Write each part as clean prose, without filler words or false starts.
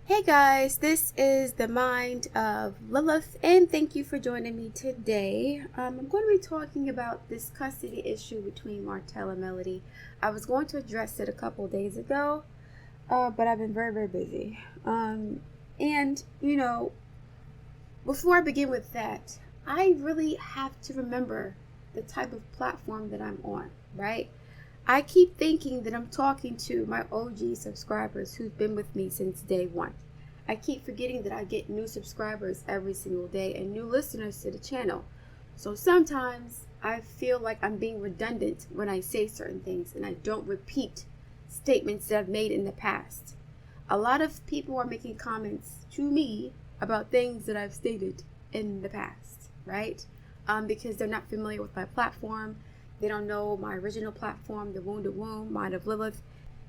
Hey guys, this is the mind of Lilith, and thank you for joining me today. I'm going to be talking about this custody issue between Martell and Melody. I was going to address it a couple days ago, but I've been very busy. Before I begin with that, I really have to remember the type of platform that I'm on, right? I keep thinking that I'm talking to my OG subscribers who've been with me since day one. I keep forgetting that I get new subscribers every single day and new listeners to the channel. So sometimes I feel like I'm being redundant when I say certain things and I don't repeat statements that I've made in the past. A lot of people are making comments to me about things that I've stated in the past, right? Because they're not familiar with my platform. They don't know my original platform, The Wounded Womb, Mind of Lilith,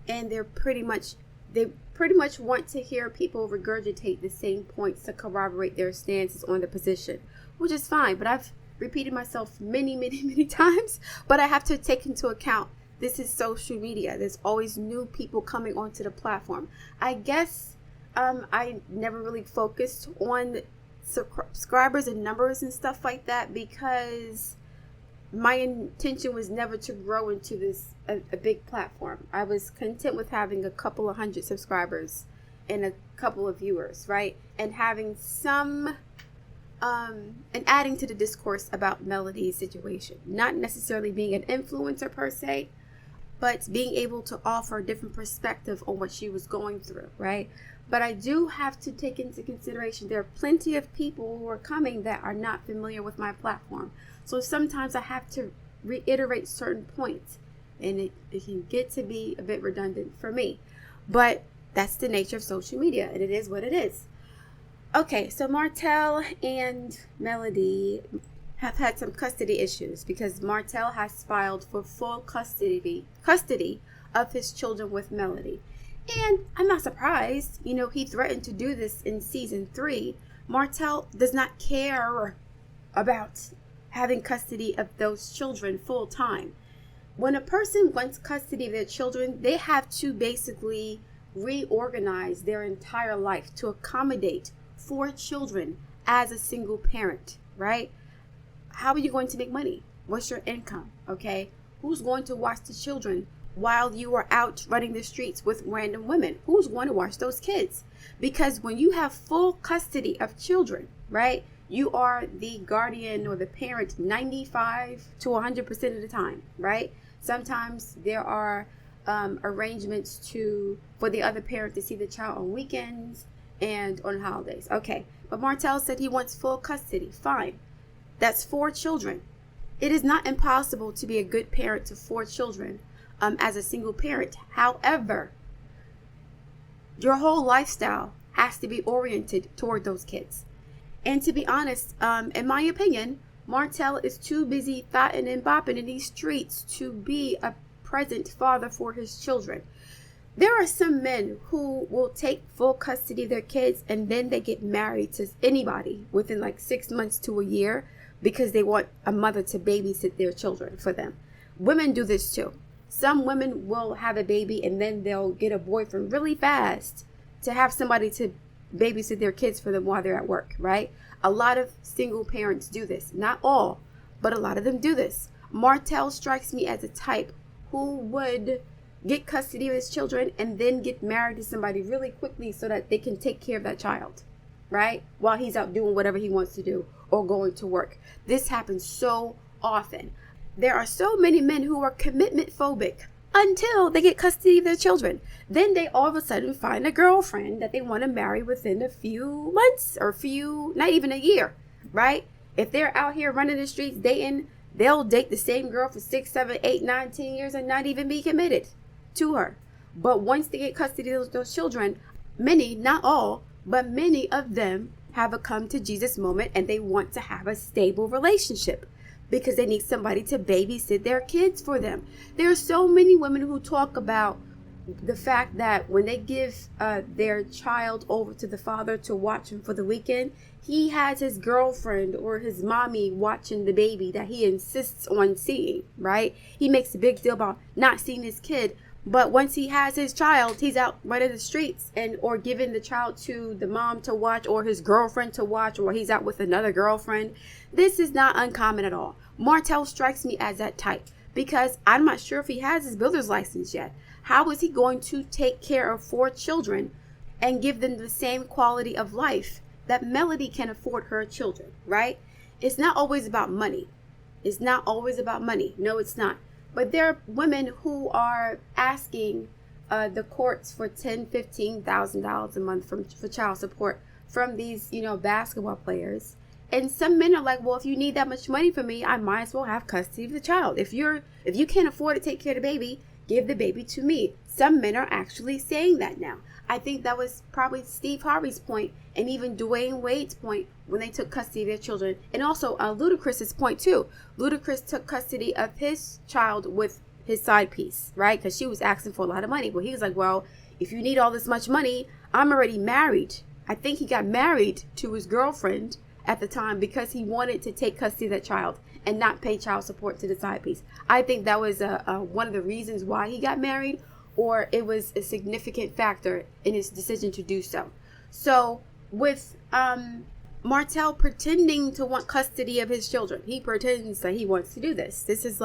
and they pretty much want to hear people regurgitate the same points to corroborate their stances on the position, which is fine. But I've repeated myself many times, but I have to take into account this is social media. There's always new people coming onto the platform. I guess I never really focused on subscribers and numbers and stuff like that because my intention was never to grow into this a big platform. I was content with having a couple of hundred subscribers and a couple of viewers, right? And having some and adding to the discourse about Melody's situation. Not necessarily being an influencer per se, but being able to offer a different perspective on what she was going through, right? But I do have to take into consideration there are plenty of people who are coming that are not familiar with my platform. So sometimes I have to reiterate certain points, and it can get to be a bit redundant for me. But that's the nature of social media, and it is what it is. Okay, so Martell and Melody have had some custody issues because Martell has filed for full custody of his children with Melody. And I'm not surprised. He threatened to do this in season 3. Martell does not care about having custody of those children full time. When a person wants custody of their children, they have to basically reorganize their entire life to accommodate 4 children as a single parent, right? How are you going to make money? What's your income? Okay. Who's going to watch the children while you are out running the streets with random women? Who's going to watch those kids? Because when you have full custody of children, right, you are the guardian or the parent 95 to 100% of the time, right? Sometimes there are arrangements for the other parent to see the child on weekends and on holidays. Okay, but Martell said he wants full custody. Fine. That's 4 children. It is not impossible to be a good parent to 4 children as a single parent. However, your whole lifestyle has to be oriented toward those kids. And to be honest, in my opinion, Martell is too busy thotting and bopping in these streets to be a present father for his children. There are some men who will take full custody of their kids and then they get married to anybody within like 6 months to a year because they want a mother to babysit their children for them. Women do this too. Some women will have a baby and then they'll get a boyfriend really fast to have somebody to babysit their kids for them while they're at work, right? A lot of single parents do this. Not all, but a lot of them do this. Martell strikes me as a type who would get custody of his children and then get married to somebody really quickly so that they can take care of that child, right? While he's out doing whatever he wants to do or going to work. This happens so often. There are so many men who are commitment phobic until they get custody of their children. Then they all of a sudden find a girlfriend that they want to marry within a few months or not even a year, right? If they're out here running the streets dating, they'll date the same girl for 6, 7, 8, 9, 10 years and not even be committed to her. But once they get custody of those children, many, not all, but many of them have a come to Jesus moment and they want to have a stable relationship because they need somebody to babysit their kids for them. There are so many women who talk about the fact that when they give their child over to the father to watch him for the weekend, he has his girlfriend or his mommy watching the baby that he insists on seeing, right? He makes a big deal about not seeing his kid, But once he has his child, he's out running the streets or giving the child to the mom to watch, or his girlfriend to watch, or he's out with another girlfriend. This is not uncommon at all. Martell strikes me as that type because I'm not sure if he has his builder's license yet. How is he going to take care of 4 children and give them the same quality of life that Melody can afford her children, right? It's not always about money. It's not always about money. No, it's not. But there are women who are asking the courts for $10,000, $15,000 a month for child support from these, basketball players. And some men are like, well, if you need that much money from me, I might as well have custody of the child. If you can't afford to take care of the baby, give the baby to me. Some men are actually saying that now. I think that was probably Steve Harvey's point, and even Dwayne Wade's point when they took custody of their children, and also Ludacris's point too. Ludacris took custody of his child with his side piece, right? Because she was asking for a lot of money. But he was like, well, if you need all this much money, I'm already married. I think he got married to his girlfriend at the time because he wanted to take custody of that child and not pay child support to the side piece. I think that was one of the reasons why he got married, or it was a significant factor in his decision to do so. So with Martell pretending to want custody of his children, he pretends that he wants to do this. This is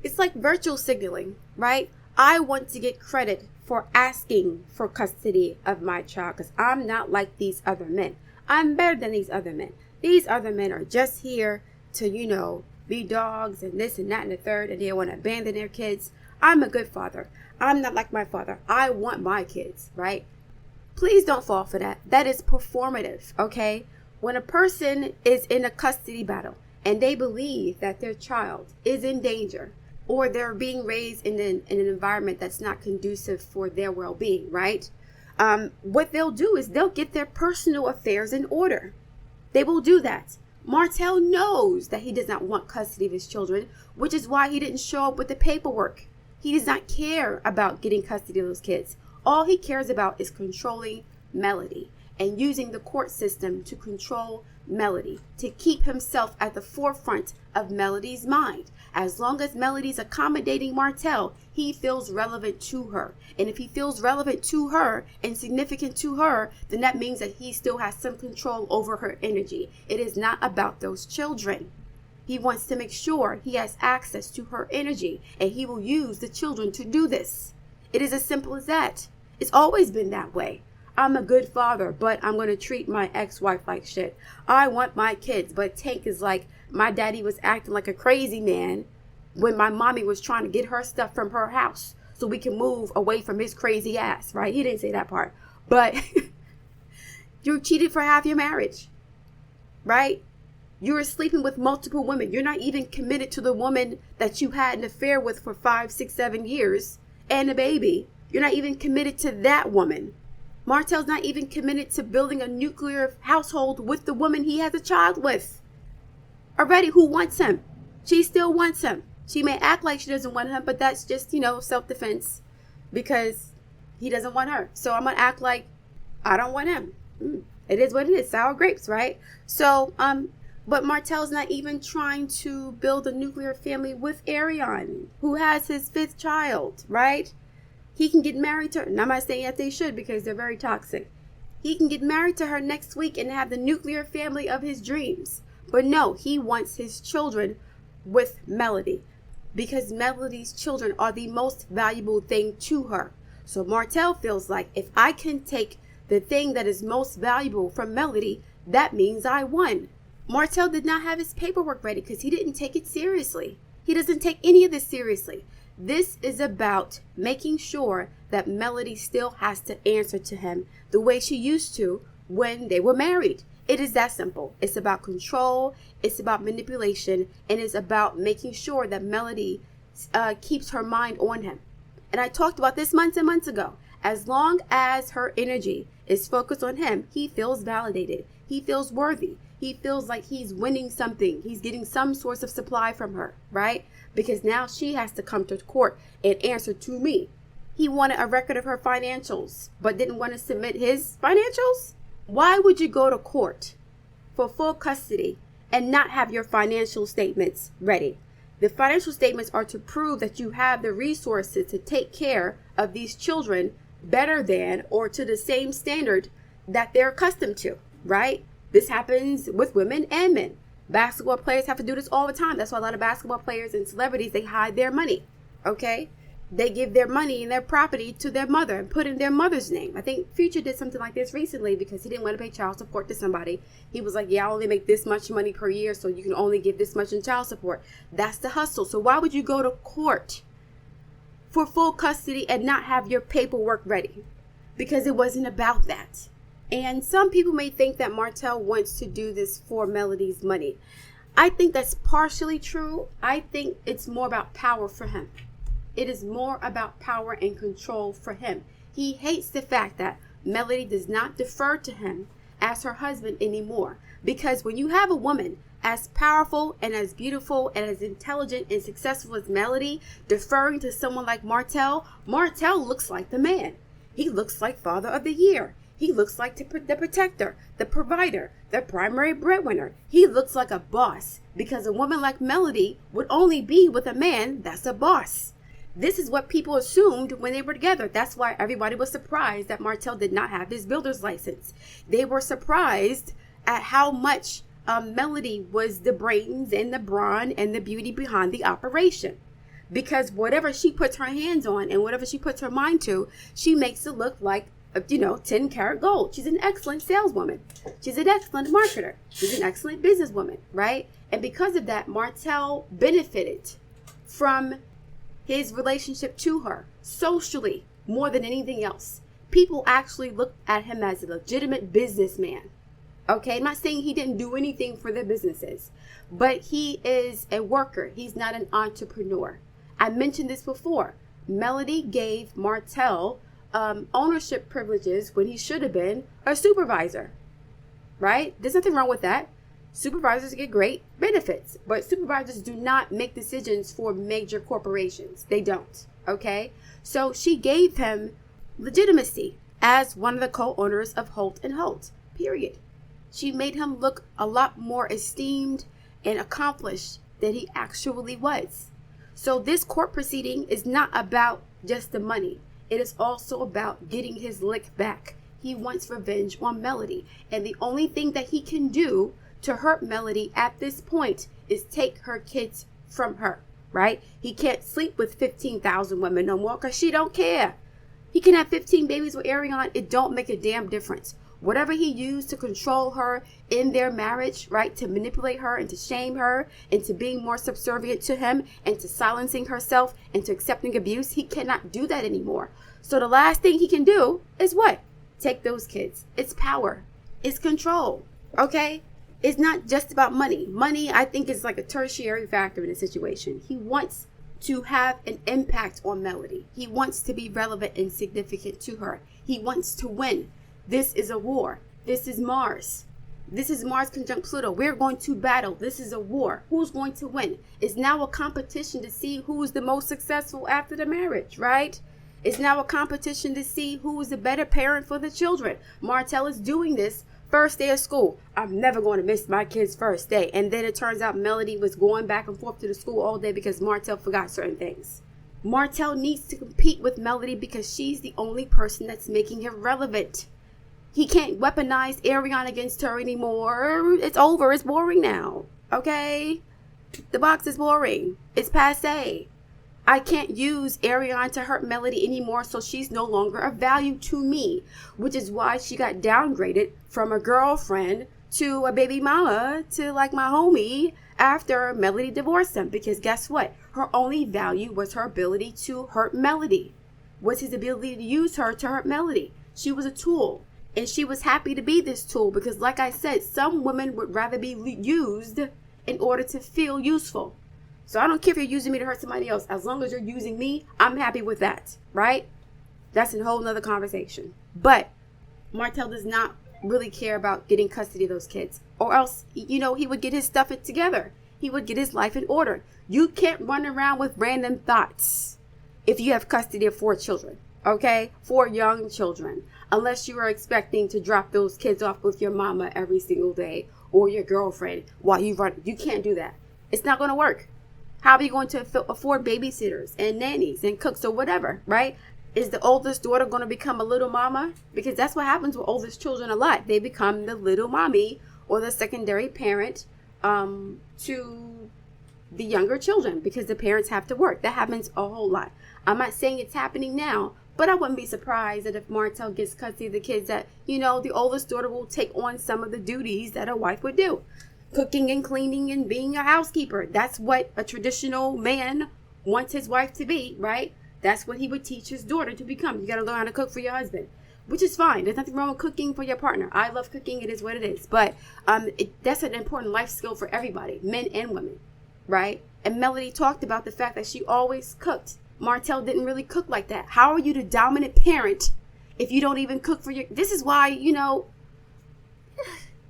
it's like virtual signaling, right? I want to get credit for asking for custody of my child because I'm not like these other men. I'm better than these other men. These other men are just here to, be dogs and this and that and the third, and they want to abandon their kids. I'm a good father. I'm not like my father. I want my kids, right? Please don't fall for that. That is performative, okay? When a person is in a custody battle and they believe that their child is in danger, or they're being raised in an environment that's not conducive for their well-being, right? What they'll do is they'll get their personal affairs in order. They will do that. Martell knows that he does not want custody of his children, which is why he didn't show up with the paperwork. He does not care about getting custody of those kids. All he cares about is controlling Melody and using the court system to control Melody, to keep himself at the forefront of Melody's mind. As long as Melody's accommodating Martell, he feels relevant to her. And if he feels relevant to her and significant to her, then that means that he still has some control over her energy. It is not about those children. He wants to make sure he has access to her energy, and he will use the children to do this. It is as simple as that. It's always been that way. I'm a good father, but I'm going to treat my ex-wife like shit. I want my kids, but Tank is like, my daddy was acting like a crazy man when my mommy was trying to get her stuff from her house so we can move away from his crazy ass, right? He didn't say that part, but you cheated for half your marriage, right? You were sleeping with multiple women. You're not even committed to the woman that you had an affair with for 5, 6, 7 years and a baby. You're not even committed to that woman. Martell's not even committed to building a nuclear household with the woman he has a child with. Already, who wants him? She still wants him. She may act like she doesn't want him, but that's just, self-defense because he doesn't want her. So I'm going to act like I don't want him. It is what it is. Sour grapes, right? So, but Martell's not even trying to build a nuclear family with Ariane, who has his 5th child, right? He can get married to her. And I'm not saying that they should because they're very toxic. He can get married to her next week and have the nuclear family of his dreams. But no, he wants his children with Melody because Melody's children are the most valuable thing to her. So Martell feels like if I can take the thing that is most valuable from Melody, that means I won. Martell did not have his paperwork ready because he didn't take it seriously. He doesn't take any of this seriously. This is about making sure that Melody still has to answer to him the way she used to when they were married. It is that simple. It's about control, it's about manipulation, and it's about making sure that Melody keeps her mind on him. And I talked about this months and months ago. As long as her energy is focused on him, he feels validated. He feels worthy. He feels like he's winning something. He's getting some source of supply from her, right? Because now she has to come to court and answer to me. He wanted a record of her financials, but didn't want to submit his financials? Why would you go to court for full custody and not have your financial statements ready? The financial statements are to prove that you have the resources to take care of these children better than or to the same standard that they're accustomed to, right? This happens with women and men. Basketball players have to do this all the time. That's why a lot of basketball players and celebrities, they hide their money, okay? They give their money and their property to their mother and put in their mother's name. I think Future did something like this recently because he didn't want to pay child support to somebody. He was like, yeah, I only make this much money per year, so you can only give this much in child support. That's the hustle. So why would you go to court for full custody and not have your paperwork ready? Because it wasn't about that. And some people may think that Martell wants to do this for Melody's money. I think that's partially true. I think it's more about power for him. It is more about power and control for him. He hates the fact that Melody does not defer to him as her husband anymore. Because when you have a woman as powerful and as beautiful and as intelligent and successful as Melody deferring to someone like Martell, Martell looks like the man. He looks like Father of the Year. He looks like the protector, the provider, the primary breadwinner. He looks like a boss because a woman like Melody would only be with a man that's a boss. This is what people assumed when they were together. That's why everybody was surprised that Martell did not have his builder's license. They were surprised at how much Melody was the brains and the brawn and the beauty behind the operation. Because whatever she puts her hands on and whatever she puts her mind to, she makes it look like 10 karat gold. She's an excellent saleswoman. She's an excellent marketer. She's an excellent businesswoman, right? And because of that, Martell benefited from his relationship to her socially more than anything else. People actually looked at him as a legitimate businessman. Okay, I'm not saying he didn't do anything for their businesses, but he is a worker. He's not an entrepreneur. I mentioned this before. Melody gave Martell ownership privileges when he should have been a supervisor, right? There's nothing wrong with that. Supervisors get great benefits, but supervisors do not make decisions for major corporations. They don't, okay? So she gave him legitimacy as one of the co-owners of Holt & Holt, period. She made him look a lot more esteemed and accomplished than he actually was. So this court proceeding is not about just the money. It is also about getting his lick back. He wants revenge on Melody, and the only thing that he can do to hurt Melody at this point is take her kids from her, right? He can't sleep with 15,000 women no more because she don't care. He can have 15 babies with Ariane. It don't make a damn difference. Whatever he used to control her in their marriage, right? To manipulate her and to shame her into being more subservient to him and to silencing herself and to accepting abuse, he cannot do that anymore. So the last thing he can do is what? Take those kids. It's power. It's control. Okay? It's not just about money. Money, I think, is like a tertiary factor in a situation. He wants to have an impact on Melody. He wants to be relevant and significant to her. He wants to win. This is a war. This is Mars. This is Mars conjunct Pluto. We're going to battle. This is a war. Who's going to win? It's now a competition to see who is the most successful after the marriage, right? It's now a competition to see who is the better parent for the children. Martell is doing this first day of school. I'm never going to miss my kid's first day. And then it turns out Melody was going back and forth to the school all day because Martell forgot certain things. Martell needs to compete with Melody because she's the only person that's making him relevant. He can't weaponize Ariane against her anymore. It's over. It's boring now. Okay? The box is boring. It's passé. I can't use Ariane to hurt Melody anymore, so she's no longer of value to me, which is why she got downgraded from a girlfriend to a baby mama to like my homie after Melody divorced him. Because guess what? Her only value was her ability to hurt Melody, was his ability to use her to hurt Melody. She was a tool. And she was happy to be this tool because, like I said, some women would rather be used in order to feel useful. So I don't care if you're using me to hurt somebody else. As long as you're using me, I'm happy with that, right? That's a whole nother conversation. But Martell does not really care about getting custody of those kids. Or else, he would get his stuff together. He would get his life in order. You can't run around with random thoughts if you have custody of 4 children, okay? 4 young children. Unless you are expecting to drop those kids off with your mama every single day or your girlfriend while you run. You can't do that. It's not going to work. How are you going to afford babysitters and nannies and cooks or whatever, right? Is the oldest daughter going to become a little mama? Because that's what happens with oldest children a lot. They become the little mommy or the secondary parent to the younger children because the parents have to work. That happens a whole lot. I'm not saying it's happening now, but I wouldn't be surprised that if Martell gets custody of the kids that, you know, the oldest daughter will take on some of the duties that a wife would do. Cooking and cleaning and being a housekeeper. That's what a traditional man wants his wife to be, right? That's what he would teach his daughter to become. You got to learn how to cook for your husband, which is fine. There's nothing wrong with cooking for your partner. I love cooking. It is what it is. But that's an important life skill for everybody, men and women, right? And Melody talked about the fact that she always cooked. Martell didn't really cook like that. How are you the dominant parent if you don't even cook for your... This is why, you know,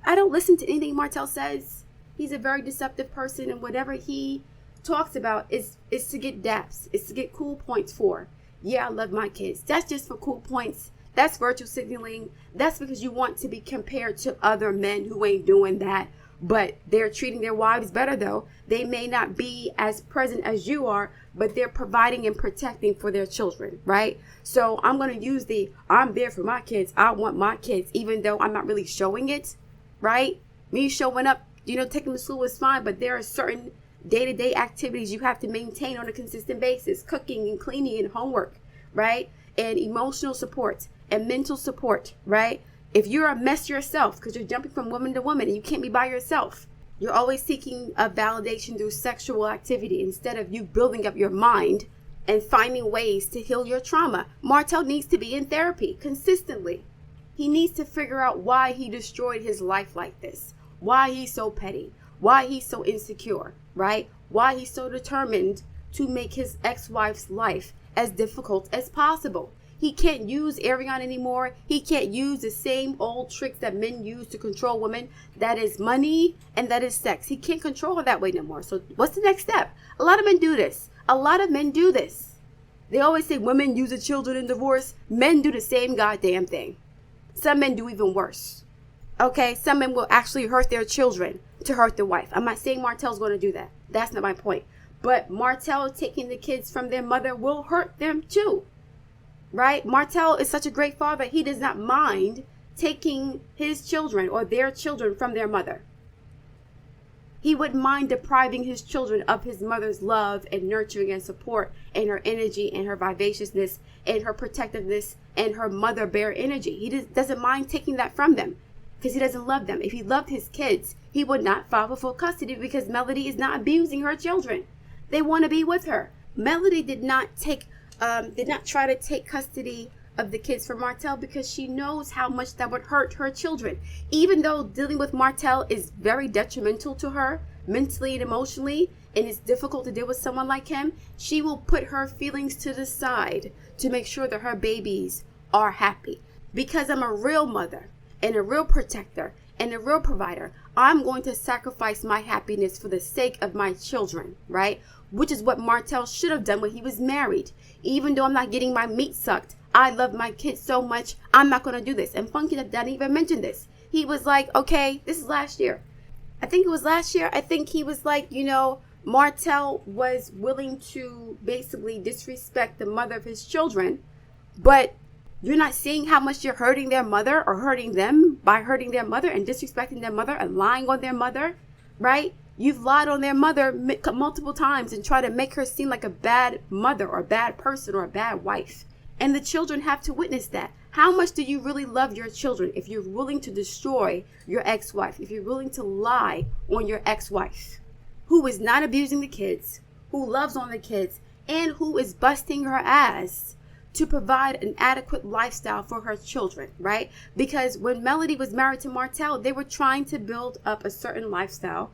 I don't listen to anything Martell says. He's a very deceptive person, and whatever he talks about is to get daps. It's to get cool points for. Yeah, I love my kids. That's just for cool points. That's virtue signaling. That's because you want to be compared to other men who ain't doing that, but they're treating their wives better though. They may not be as present as you are, but they're providing and protecting for their children, right? So I'm going to use I'm there for my kids. I want my kids, even though I'm not really showing it, right? Me showing up, you know, taking them to school is fine, but there are certain day-to-day activities you have to maintain on a consistent basis. Cooking and cleaning and homework, right? And emotional support and mental support, right? If you're a mess yourself, because you're jumping from woman to woman and you can't be by yourself, you're always seeking a validation through sexual activity instead of you building up your mind and finding ways to heal your trauma. Martell needs to be in therapy consistently. He needs to figure out why he destroyed his life like this, why he's so petty, why he's so insecure, right? Why he's so determined to make his ex-wife's life as difficult as possible. He can't use Ariana anymore. He can't use the same old tricks that men use to control women. That is money and that is sex. He can't control her that way no more. So what's the next step? A lot of men do this. A lot of men do this. They always say women use the children in divorce. Men do the same goddamn thing. Some men do even worse. Okay, some men will actually hurt their children to hurt the wife. I'm not saying Martell's going to do that. That's not my point. But Martell taking the kids from their mother will hurt them too. Right? Martell is such a great father. He does not mind taking his children or their children from their mother. He wouldn't mind depriving his children of his mother's love and nurturing and support and her energy and her vivaciousness and her protectiveness and her mother bear energy. He doesn't mind taking that from them because he doesn't love them. If he loved his kids, he would not file for full custody because Melody is not abusing her children. They want to be with her. Melody did not try to take custody of the kids from Martell because she knows how much that would hurt her children. Even though dealing with Martell is very detrimental to her mentally and emotionally, and it's difficult to deal with someone like him, she will put her feelings to the side to make sure that her babies are happy. Because I'm a real mother and a real protector and a real provider, I'm going to sacrifice my happiness for the sake of my children, right? Which is what Martell should have done when he was married. Even though I'm not getting my meat sucked, I love my kids so much, I'm not going to do this. And Funky didn't even mention this. He was like, okay, this is last year. I think it was last year. I think he was like, you know, Martell was willing to basically disrespect the mother of his children. But you're not seeing how much you're hurting their mother or hurting them by hurting their mother and disrespecting their mother and lying on their mother, right? You've lied on their mother multiple times and tried to make her seem like a bad mother or a bad person or a bad wife. And the children have to witness that. How much do you really love your children if you're willing to destroy your ex-wife, if you're willing to lie on your ex-wife, who is not abusing the kids, who loves on the kids, and who is busting her ass to provide an adequate lifestyle for her children, right? Because when Melody was married to Martell, they were trying to build up a certain lifestyle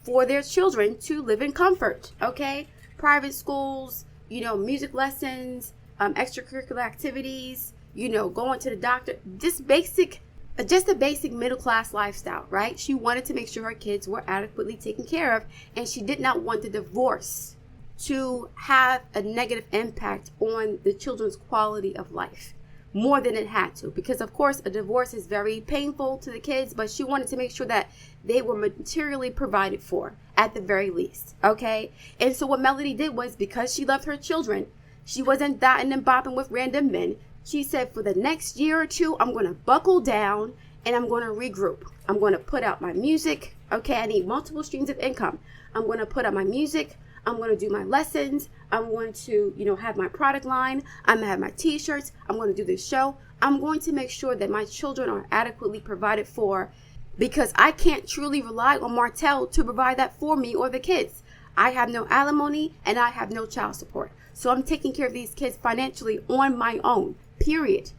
for their children to live in comfort, okay? Private schools, you know, music lessons, extracurricular activities, you know, going to the doctor, just a basic middle class lifestyle, right? She wanted to make sure her kids were adequately taken care of, and she did not want the divorce to have a negative impact on the children's quality of life, more than it had to, because of course a divorce is very painful to the kids, but she wanted to make sure that they were materially provided for at the very least. Okay. And so what Melody did was, because she loved her children, she wasn't dotting and bopping with random men. She said, for the next year or two, I'm going to buckle down and I'm going to regroup. I'm going to put out my music. Okay. I need multiple streams of income. I'm going to put out my music. I'm going to do my lessons. I'm going to, have my product line. I'm going to have my t-shirts. I'm going to do this show. I'm going to make sure that my children are adequately provided for, because I can't truly rely on Martell to provide that for me or the kids. I have no alimony and I have no child support. So I'm taking care of these kids financially on my own, period.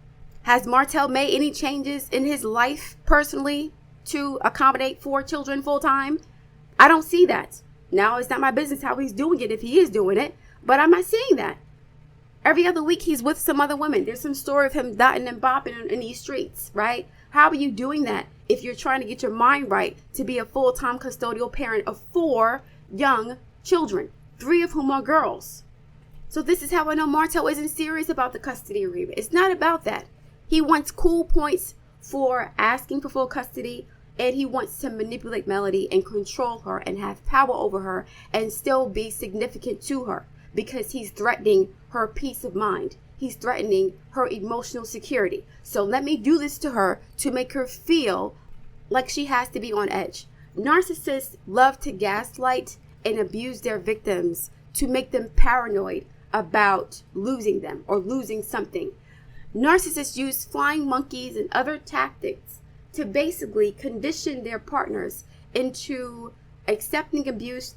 Has Martell made any changes in his life personally to accommodate 4 children full time? I don't see that. Now, it's not my business how he's doing it, if he is doing it, but I'm not seeing that. Every other week he's with some other women. There's some story of him dotting and bopping in these streets, right? How are you doing that if you're trying to get your mind right to be a full-time custodial parent of 4 young children, 3 of whom are girls? So this is how I know Martell isn't serious about the custody agreement. It's not about that. He wants cool points for asking for full custody, and he wants to manipulate Melody and control her and have power over her and still be significant to her, because he's threatening her peace of mind. He's threatening her emotional security. So let me do this to her to make her feel like she has to be on edge. Narcissists love to gaslight and abuse their victims to make them paranoid about losing them or losing something. Narcissists use flying monkeys and other tactics to basically condition their partners into accepting abuse,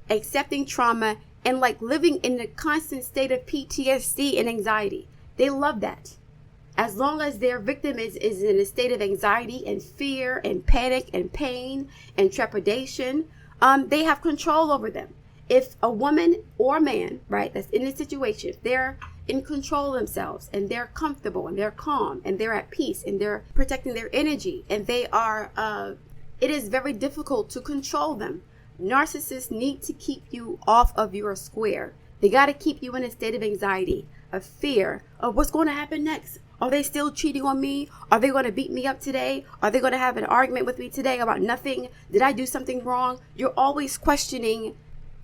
accepting trauma, and living in a constant state of PTSD and anxiety. They love that. As long as their victim is in a state of anxiety and fear and panic and pain and trepidation, they have control over them. If a woman or a man, right, that's in a situation, they're in control of themselves and they're comfortable and they're calm and they're at peace and they're protecting their energy and they are, it is very difficult to control them. Narcissists need to keep you off of your square. They got to keep you in a state of anxiety, of fear, of what's going to happen next. Are they still cheating on me? Are they going to beat me up today? Are they going to have an argument with me today about nothing? Did I do something wrong? You're always questioning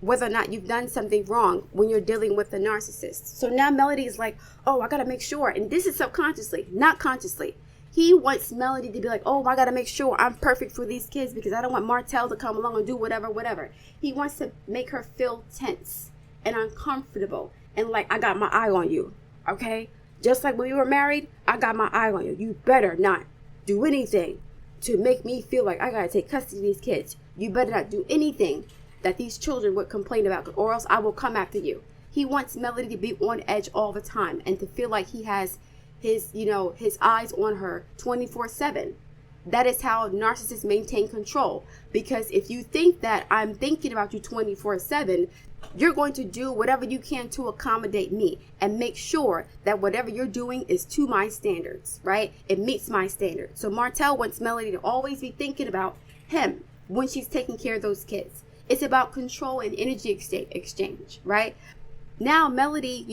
whether or not you've done something wrong when you're dealing with the narcissist. So now Melody is like, oh, I got to make sure. And this is subconsciously, not consciously. He wants Melody to be like, oh, I got to make sure I'm perfect for these kids because I don't want Martell to come along and do whatever. He wants to make her feel tense and uncomfortable and like, I got my eye on you, okay? Just like when we were married, I got my eye on you. You better not do anything to make me feel like I got to take custody of these kids. You better not do anything that these children would complain about, or else I will come after you. He wants Melody to be on edge all the time and to feel like he has his eyes on her 24/7. That is how narcissists maintain control. Because if you think that I'm thinking about you 24/7, you're going to do whatever you can to accommodate me and make sure that whatever you're doing is to my standards, right? It meets my standards. So Martell wants Melody to always be thinking about him when she's taking care of those kids. It's about control and energy exchange, right? Now Melody,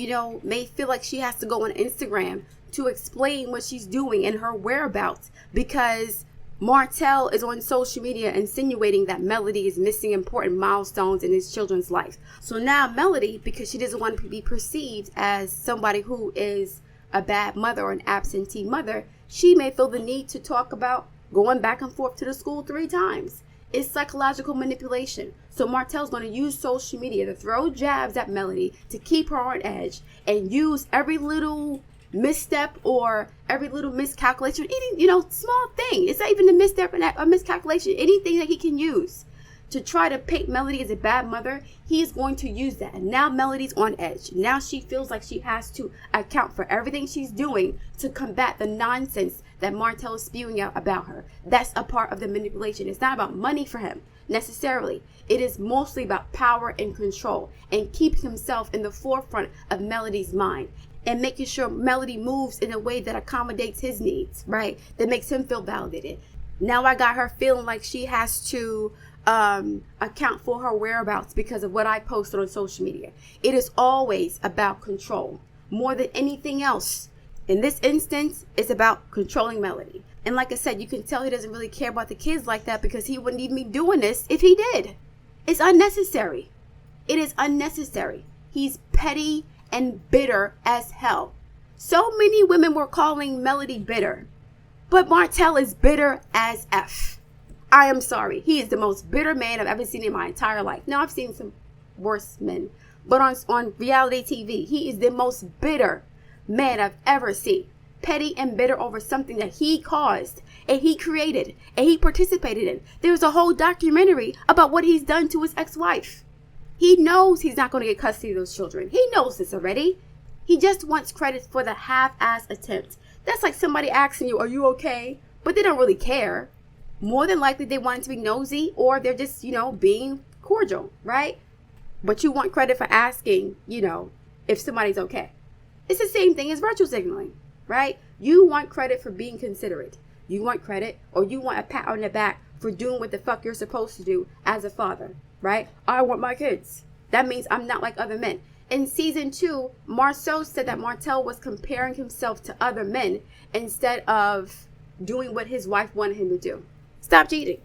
may feel like she has to go on Instagram to explain what she's doing and her whereabouts because Martell is on social media insinuating that Melody is missing important milestones in his children's life. So now Melody, because she doesn't want to be perceived as somebody who is a bad mother or an absentee mother, she may feel the need to talk about going back and forth to the school 3 times. It's psychological manipulation. So Martell's going to use social media to throw jabs at Melody to keep her on edge and use every little misstep or every little miscalculation, any small thing. It's not even a misstep and a miscalculation. Anything that he can use to try to paint Melody as a bad mother, he's going to use that. And now Melody's on edge. Now she feels like she has to account for everything she's doing to combat the nonsense that Martell is spewing out about her. That's a part of the manipulation. It's not about money for him necessarily. It is mostly about power and control and keeping himself in the forefront of Melody's mind and making sure Melody moves in a way that accommodates his needs, right? That makes him feel validated. Now I got her feeling like she has to account for her whereabouts because of what I posted on social media. It is always about control. More than anything else, In this instance, it's about controlling Melody. And like I said, you can tell he doesn't really care about the kids like that because he wouldn't even be doing this if he did. It's unnecessary. It is unnecessary. He's petty and bitter as hell. So many women were calling Melody bitter, but Martell is bitter as F. I am sorry. He is the most bitter man I've ever seen in my entire life. Now, I've seen some worse men, but on reality TV, he is the most bitter man I've ever seen. Petty and bitter over something that he caused and he created and he participated in. There's a whole documentary about what he's done to his ex-wife. He knows he's not going to get custody of those children. He knows this already. He just wants credit for the half-ass attempt. That's like somebody asking you, are you okay? But they don't really care. More than likely they want to be nosy, or they're just, being cordial, right? But you want credit for asking, if somebody's okay. It's the same thing as virtual signaling, right? You want credit for being considerate. You want credit, or you want a pat on the back for doing what the fuck you're supposed to do as a father, right? I want my kids. That means I'm not like other men. In season 2, Marceau said that Martell was comparing himself to other men instead of doing what his wife wanted him to do. Stop cheating.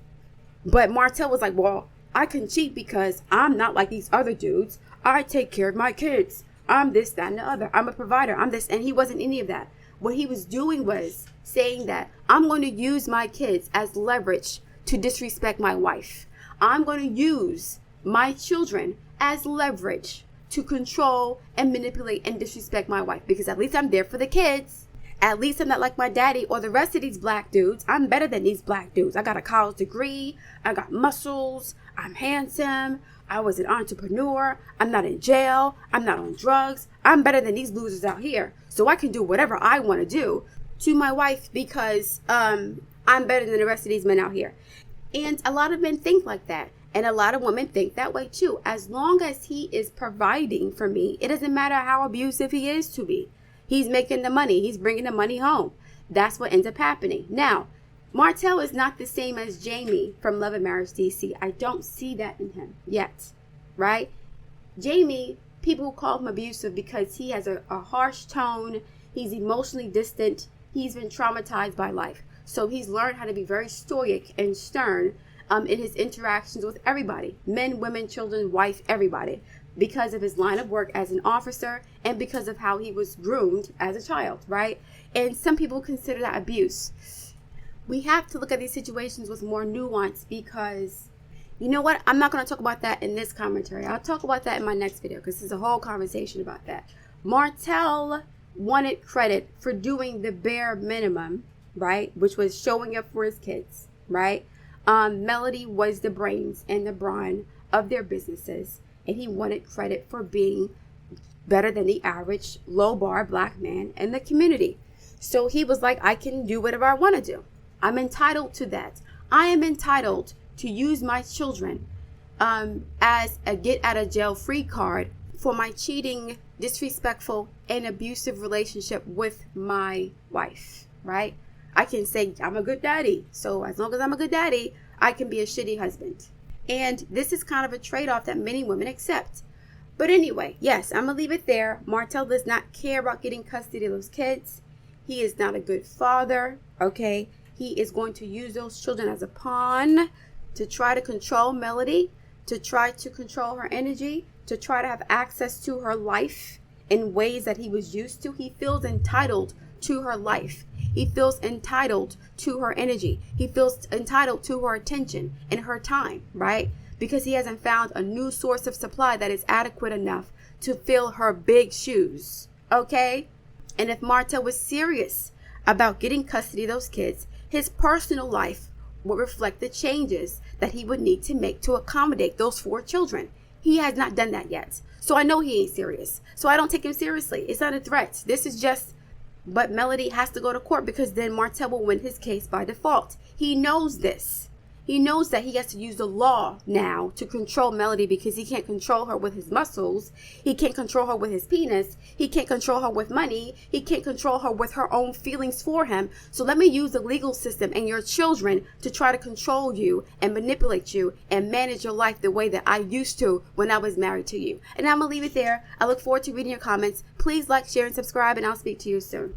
But Martell was like, well, I can cheat because I'm not like these other dudes. I take care of my kids. I'm this, that, and the other. I'm a provider. I'm this. And he wasn't any of that. What he was doing was saying that I'm going to use my kids as leverage to disrespect my wife. I'm going to use my children as leverage to control and manipulate and disrespect my wife, because at least I'm there for the kids. At least I'm not like my daddy or the rest of these black dudes. I'm better than these black dudes. I got a college degree. I got muscles. I'm handsome. I was an entrepreneur. I'm not in jail. I'm not on drugs. I'm better than these losers out here. So I can do whatever I want to do to my wife because I'm better than the rest of these men out here. And a lot of men think like that. And a lot of women think that way too. As long as he is providing for me, it doesn't matter how abusive he is to me. He's making the money. He's bringing the money home. That's what ends up happening. Now, Martell is not the same as Jamie from Love and Marriage DC. I don't see that in him yet, right? Jamie, people call him abusive because he has a harsh tone. He's emotionally distant. He's been traumatized by life. So he's learned how to be very stoic and stern in his interactions with everybody. Men, women, children, wife, everybody. Because of his line of work as an officer and because of how he was groomed as a child, right? And some people consider that abuse. We have to look at these situations with more nuance because, you know what? I'm not going to talk about that in this commentary. I'll talk about that in my next video because there's a whole conversation about that. Martell wanted credit for doing the bare minimum, right? Which was showing up for his kids, right? Melody was the brains and the brawn of their businesses. And he wanted credit for being better than the average low bar black man in the community. So he was like, I can do whatever I want to do. I'm entitled to that. I am entitled to use my children as a get out of jail free card for my cheating, disrespectful, and abusive relationship with my wife, right? I can say I'm a good daddy. So as long as I'm a good daddy, I can be a shitty husband. And this is kind of a trade-off that many women accept. But anyway, yes, I'm going to leave it there. Martell does not care about getting custody of those kids. He is not a good father, okay? He is going to use those children as a pawn to try to control Melody, to try to control her energy, to try to have access to her life in ways that he was used to. He feels entitled to her life. He feels entitled to her energy. He feels entitled to her attention and her time, right? Because he hasn't found a new source of supply that is adequate enough to fill her big shoes, okay? And if Martell was serious about getting custody of those kids, his personal life would reflect the changes that he would need to make to accommodate those 4 children. He has not done that yet. So I know he ain't serious. So I don't take him seriously. It's not a threat. This is just... But Melody has to go to court because then Martell will win his case by default. He knows this. He knows that he has to use the law now to control Melody because he can't control her with his muscles. He can't control her with his penis. He can't control her with money. He can't control her with her own feelings for him. So let me use the legal system and your children to try to control you and manipulate you and manage your life the way that I used to when I was married to you. And I'm going to leave it there. I look forward to reading your comments. Please like, share, and subscribe, and I'll speak to you soon.